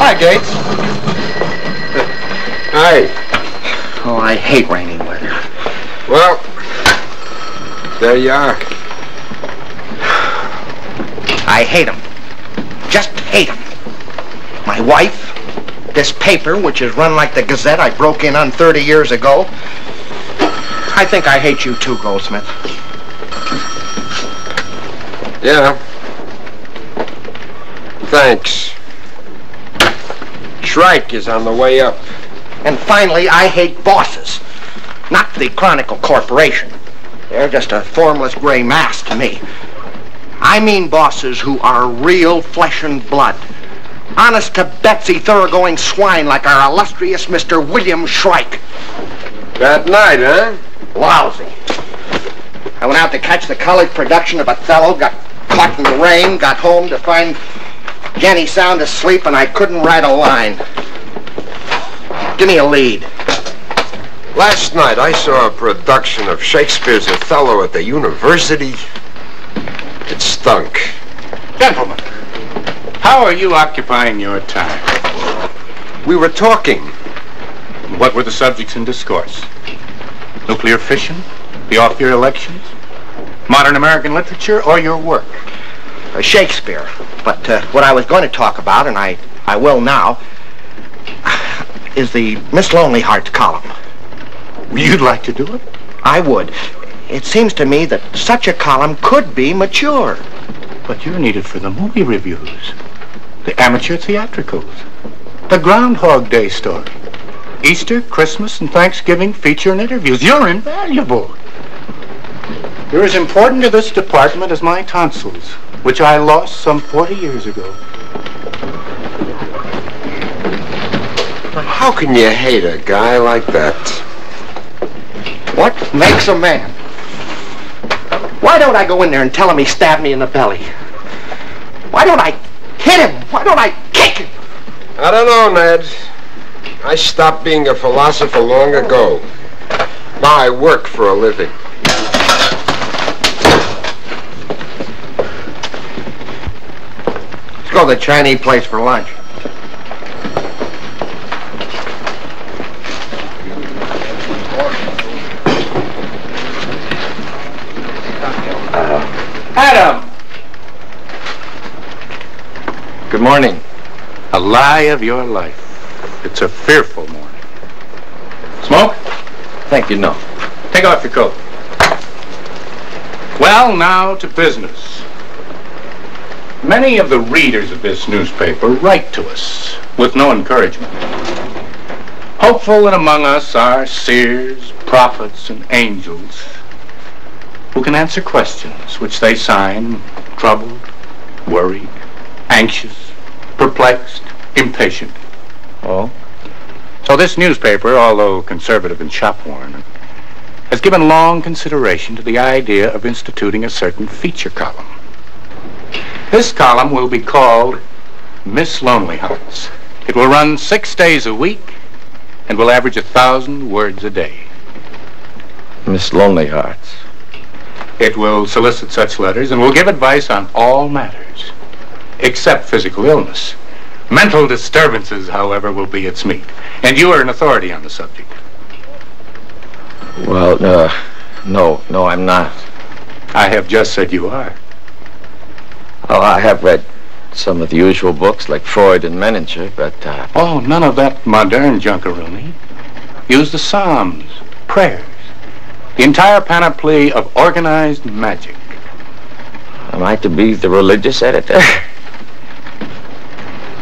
Hi, Gates. Hi. Oh, I hate rainy weather. Well, there you are. I hate them. Just hate them. My wife, this paper, which is run like the Gazette I broke in on 30 years ago. I think I hate you too, Goldsmith. Yeah. Thanks. Shrike is on the way up. And finally, I hate bosses. Not the Chronicle Corporation. They're just a formless gray mass to me. I mean bosses who are real flesh and blood. Honest to Betsy, thoroughgoing swine like our illustrious Mr. William Shrike. Bad night, huh? Lousy. I went out to catch the college production of Othello, got caught in the rain, got home to find Jenny sound asleep, and I couldn't write a line. Give me a lead. Last night I saw a production of Shakespeare's Othello at the university. It stunk. Gentlemen, how are you occupying your time? We were talking. What were the subjects in discourse? Nuclear fission? The off-year elections? Modern American literature, or your work? Shakespeare. But what I was going to talk about, and I will now, is the Miss Lonely Hearts column. You'd like to do it? I would. It seems to me that such a column could be mature. But you're needed for the movie reviews, the amateur theatricals, the Groundhog Day story, Easter, Christmas, and Thanksgiving feature and interviews. You're invaluable. You're as important to this department as my tonsils, which I lost some 40 years ago. How can you hate a guy like that? What makes a man? Why don't I go in there and tell him he stabbed me in the belly? Why don't I hit him? Why don't I kick him? I don't know, Ned. I stopped being a philosopher long ago. Now I work for a living. Let's go to the Chinese place for lunch. Adam! Good morning. A lie of your life. It's a fearful morning. Smoke? Thank you, no. Take off your coat. Well, now to business. Many of the readers of this newspaper write to us with no encouragement. Hopeful that among us are seers, prophets, and angels who can answer questions which they sign troubled, worried, anxious, perplexed, impatient. Oh? So this newspaper, although conservative and shop-worn, has given long consideration to the idea of instituting a certain feature column. This column will be called Miss Lonely Hearts. It will run 6 days a week and will average 1,000 words a day. Miss Lonely Hearts. It will solicit such letters and will give advice on all matters, except physical illness. Mental disturbances, however, will be its meat. And you are an authority on the subject. Well, no, I'm not. I have just said you are. Oh, I have read some of the usual books, like Freud and Menninger, but, Oh, none of that modern junkaroonie. Use the Psalms, prayers, the entire panoply of organized magic. Am I to be the religious editor?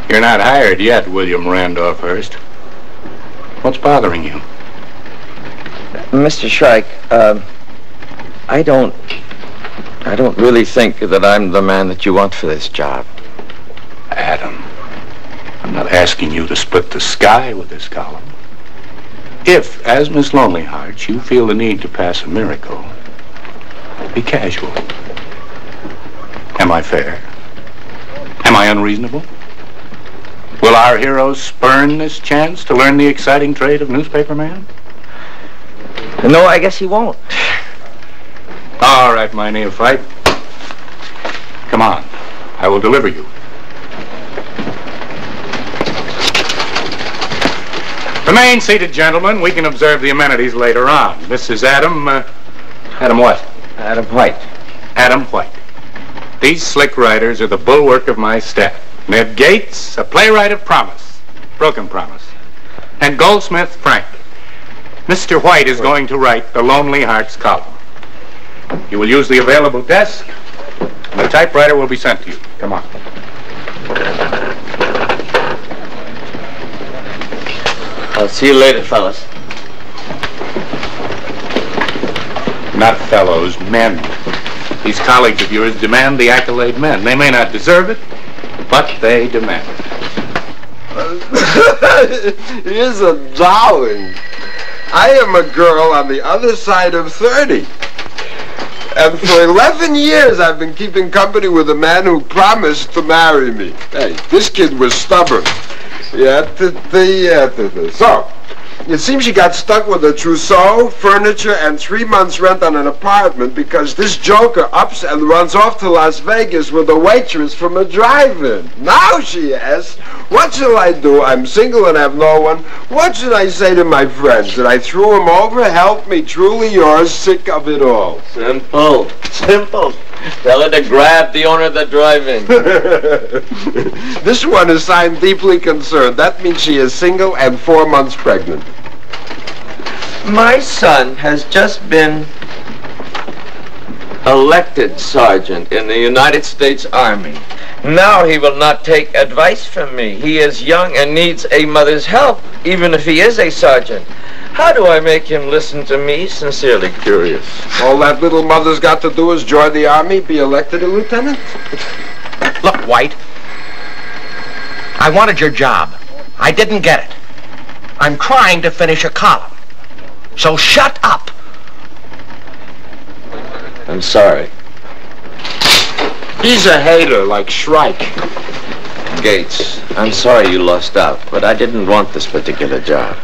You're not hired yet, William Randolph-Hearst. What's bothering you? Mr. Shrike, I don't really think that I'm the man that you want for this job. Adam, I'm not asking you to split the sky with this column. If, as Miss Lonely Hearts, you feel the need to pass a miracle, be casual. Am I fair? Am I unreasonable? Will our hero spurn this chance to learn the exciting trade of newspaperman? No, I guess he won't. All right, my neophyte. Come on. I will deliver you. Remain seated, gentlemen. We can observe the amenities later on. This is Adam, Adam what? Adam White. Adam White. These slick writers are the bulwark of my staff. Ned Gates, a playwright of promise, broken promise. And Goldsmith Frank. Mr. White is going to write the Lonely Hearts column. You will use the available desk, and the typewriter will be sent to you. Come on. I'll see you later, fellas. Not fellows, men. These colleagues of yours demand the accolade men. They may not deserve it, but they demand it. Here's a darling. I am a girl on the other side of 30. And for 11 years I've been keeping company with a man who promised to marry me. Hey, this kid was stubborn. So, it seems she got stuck with a trousseau, furniture, and 3 months' rent on an apartment because this joker ups and runs off to Las Vegas with a waitress from a drive-in. Now she asks, what shall I do? I'm single and have no one. What should I say to my friends? That I threw him over? Help me, truly yours, sick of it all. Simple. Simple. Tell her to grab the owner of the drive-in. This one is signed deeply concerned. That means she is single and 4 months pregnant. My son has just been elected sergeant in the United States Army. Now he will not take advice from me. He is young and needs a mother's help, even if he is a sergeant. How do I make him listen to me? Sincerely curious. All that little mother's got to do is join the Army, be elected a lieutenant. Look, White, I wanted your job. I didn't get it. I'm trying to finish a column. So shut up. I'm sorry. He's a hater like Shrike. Gates, I'm sorry you lost out, but I didn't want this particular job.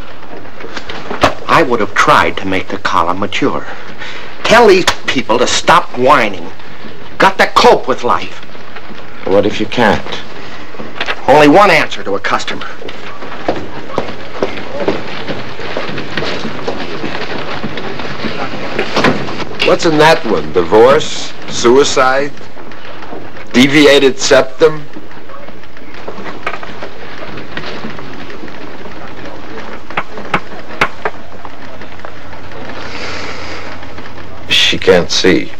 I would have tried to make the column mature. Tell these people to stop whining. Got to cope with life. What if you can't? Only one answer to a customer. What's in that one? Divorce? Suicide? Deviated septum? She can't see.